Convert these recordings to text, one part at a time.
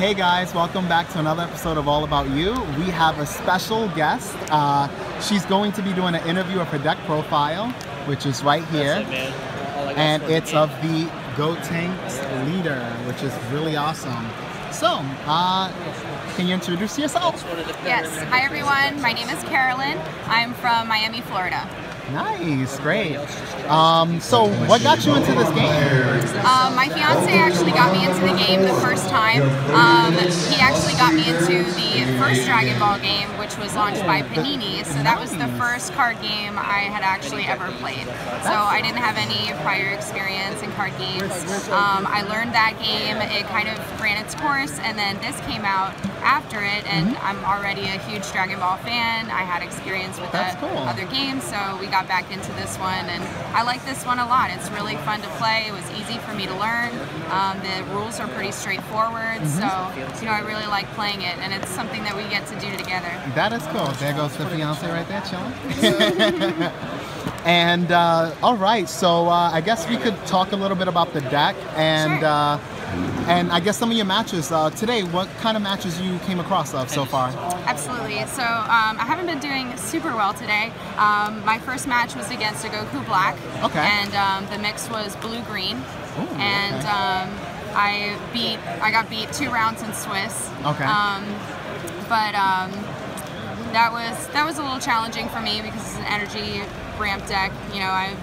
Hey guys, welcome back to another episode of All About You. We have a special guest. She's going to be doing an interview of her deck profile, which is right here. And it's of the Gotenks leader, which is really awesome. So, can you introduce yourself? Yes. Hi everyone. My name is Carolyn. I'm from Miami, Florida. Nice, great. So what got you into this game? My fiance actually got me into the game the first time. He actually got me into the first Dragon Ball game, which was launched by Panini. So that was the first card game I had actually ever played. So I didn't have any prior experience in card games. I learned that game. It kind of ran its course, and then this came out after it, and I'm already a huge Dragon Ball fan. I had experience with other games, so we got back into this one, and I like this one a lot. It's really fun to play. It was easy for me to learn. The rules are pretty straightforward, so I really like playing it, and it's something that we get to do together. That is cool. There goes the fiance right there, chilling. And all right, so I guess we could talk a little bit about the deck and. Sure. And I guess some of your matches today, what kind of matches you came across so far? Absolutely. So I haven't been doing super well today. My first match was against a Goku Black. Okay. And the mix was blue-green. And okay. I got beat 2 rounds in Swiss. Okay. But that was a little challenging for me because it's an energy ramp deck. I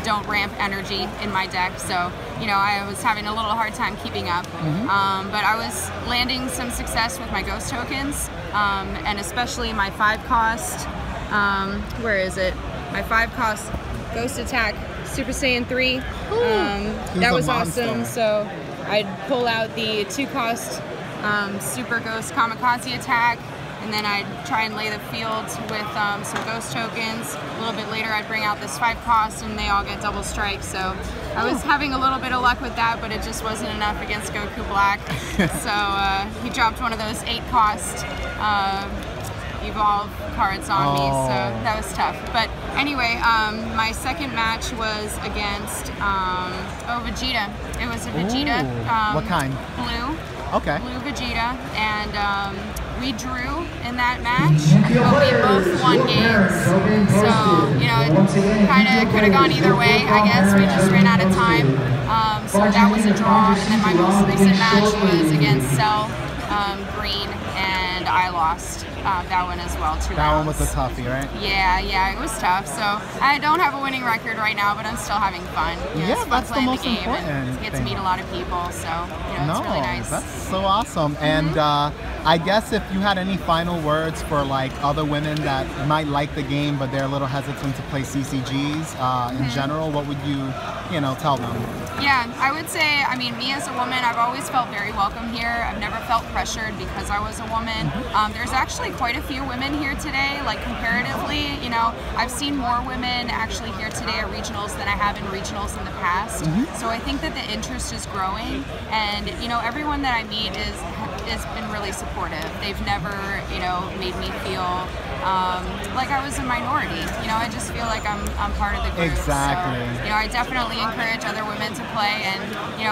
don't ramp energy in my deck, so I was having a little hard time keeping up. But I was landing some success with my ghost tokens, and especially my 5-cost. Where is it? My 5-cost ghost attack, Super Saiyan 3. That was awesome. So I'd pull out the 2-cost Super Ghost Kamikaze attack. And then I'd try and lay the field with some ghost tokens. A little bit later I'd bring out this 5-cost and they all get double strike. So I was having a little bit of luck with that, but it just wasn't enough against Goku Black. So he dropped one of those 8-cost evolve cards on me, so that was tough. But anyway, my second match was against Vegeta. It was a Vegeta. What kind? Blue. Okay. Blue Vegeta, and we drew in that match, but we both won games. So, it kind of could have gone either way, I guess. We just ran out of time. So that was a draw, and then my most recent match was against Cell, Green, and I lost that one as well, 2 rounds. That one was a toughie, right? Yeah, it was tough. So I don't have a winning record right now, but I'm still having fun. Yeah, that's the most important and get to meet a lot of people, so it's really nice. That's so awesome. And I guess if you had any final words for other women that might like the game but they're a little hesitant to play CCGs in general, what would you tell them? Yeah, I would say, me as a woman, I've always felt very welcome here. I've never felt pressured because I was a woman. There's actually quite a few women here today, comparatively. I've seen more women actually here today at regionals than I have in regionals in the past. So I think that the interest is growing, and everyone that I meet has been really supportive. They've never made me feel like I was a minority. I just feel like I'm part of the group. Exactly. So, I definitely encourage other women to play, and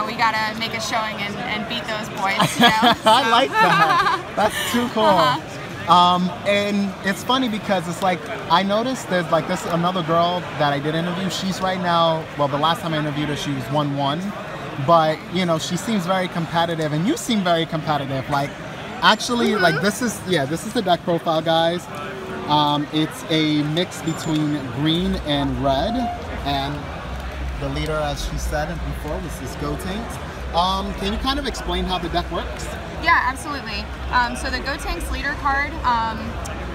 we gotta make a showing and beat those boys. So. I like that. That's too cool. And it's funny because it's I noticed there's this another girl that I did interview. She's right now, well, the last time I interviewed her, she was 1-1. But, she seems very competitive, and you seem very competitive. Actually, this is the deck profile, guys. It's a mix between green and red, and the leader, as she said before, was this Gotenks. Can you kind of explain how the deck works? Yeah, absolutely. So the Gotenks leader card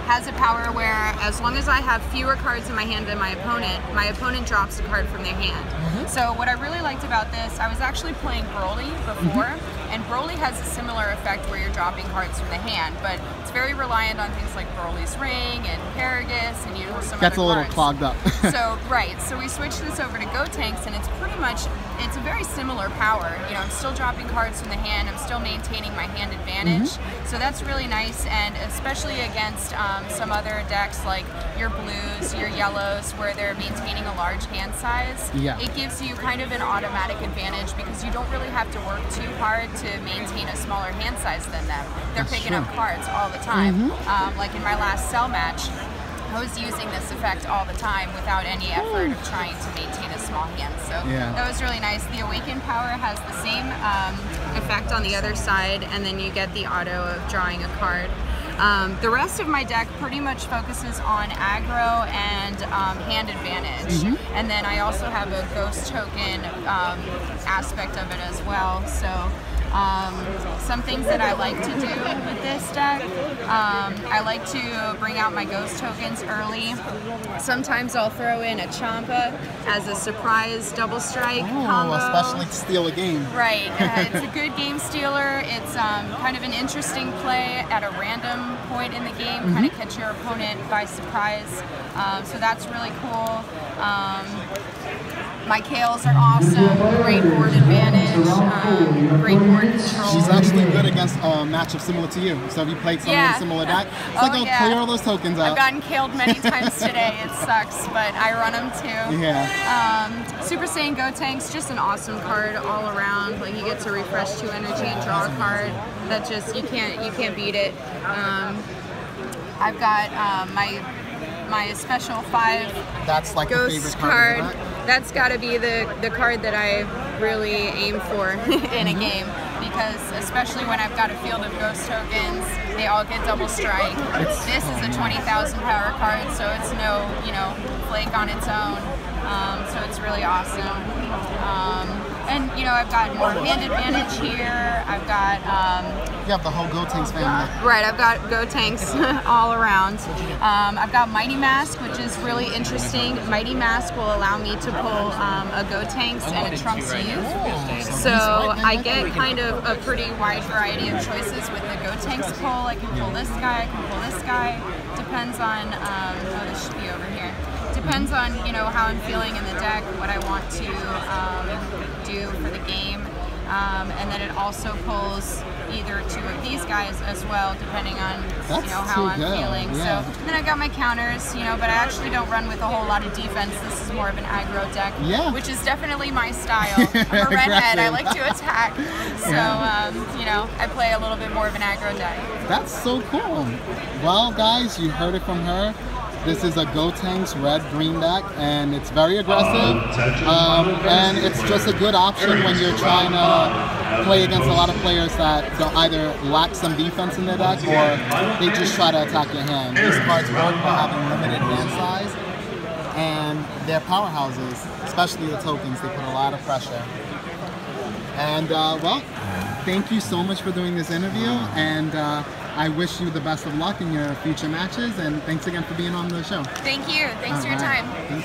has a power where as long as I have fewer cards in my hand than my opponent drops a card from their hand. So what I really liked about this, I was actually playing Broly before, and Broly has a similar effect where you're dropping cards from the hand, but it's very reliant on things like Broly's Ring and Paragus and some Gets other a little cards. clogged up. So we switched this over to Gotenks, and it's pretty much it's a very similar power. You know, I'm still dropping cards from the hand. I'm still maintaining my hand advantage. So that's really nice, and especially against some other decks like your blues, your yellows, where they're maintaining a large hand size. It gives you kind of an automatic advantage because you don't really have to work too hard to maintain a smaller hand size than them. They're picking up cards all the time. Like in my last cell match, I was using this effect all the time without any effort of trying to maintain a small hand. So that was really nice. The Awaken power has the same effect on the other side, and then you get the auto of drawing a card. The rest of my deck pretty much focuses on aggro and hand advantage. And then I also have a ghost token aspect of it as well. So some things that I like to do with this deck, I like to bring out my ghost tokens early. Sometimes I'll throw in a Champa as a surprise double strike combo. Especially to steal a game. Right, it's a good game stealer. It's kind of an interesting play at a random point in the game, kind of catch your opponent by surprise. So that's really cool. My Kales are awesome, great board advantage, great board control. She's actually good against a matchup similar to you. So if you played some of a similar deck, it's like, I'll clear all those tokens out. I've gotten killed many times today. It sucks, but I run them too. Super Saiyan Gotenks, just an awesome card all around. Like, you get to refresh 2 energy and draw a card. That just, you can't beat it. I've got my special 5 That's like ghost the favorite card. That's got to be the card that I really aim for in a game, because especially when I've got a field of ghost tokens, they all get double strike. This is a 20,000 power card, so it's no, flake on its own. So it's really awesome. And I've got more hand advantage here. I've got you have the whole Gotenks family. Right, I've got Gotenks all around. I've got Mighty Mask, which is really interesting. Mighty Mask will allow me to pull a Gotenks and a Trunks Youth. So I get kind of a pretty wide variety of choices with the Gotenks pull. I can pull this guy, I can pull this guy. Depends on, oh, this should be over here. Depends on, how I'm feeling in the deck, what I want to do for the game. And then it also pulls either 2 of these guys as well, depending on how I'm feeling. So then I got my counters, but I actually don't run with a whole lot of defense. This is more of an aggro deck, which is definitely my style. I'm a redhead, I like to attack. So I play a little bit more of an aggro deck. That's so cool. Well, guys, you heard it from her. This is a Gotenks red-green deck, and it's very aggressive, and it's just a good option when you're trying to play against a lot of players that don't either lack some defense in their deck or they just try to attack your hand. These cards work by having limited hand size, and they're powerhouses, especially the tokens. They put a lot of pressure. And well, thank you so much for doing this interview, and I wish you the best of luck in your future matches, and thanks again for being on the show. Thank you. Thanks for your time.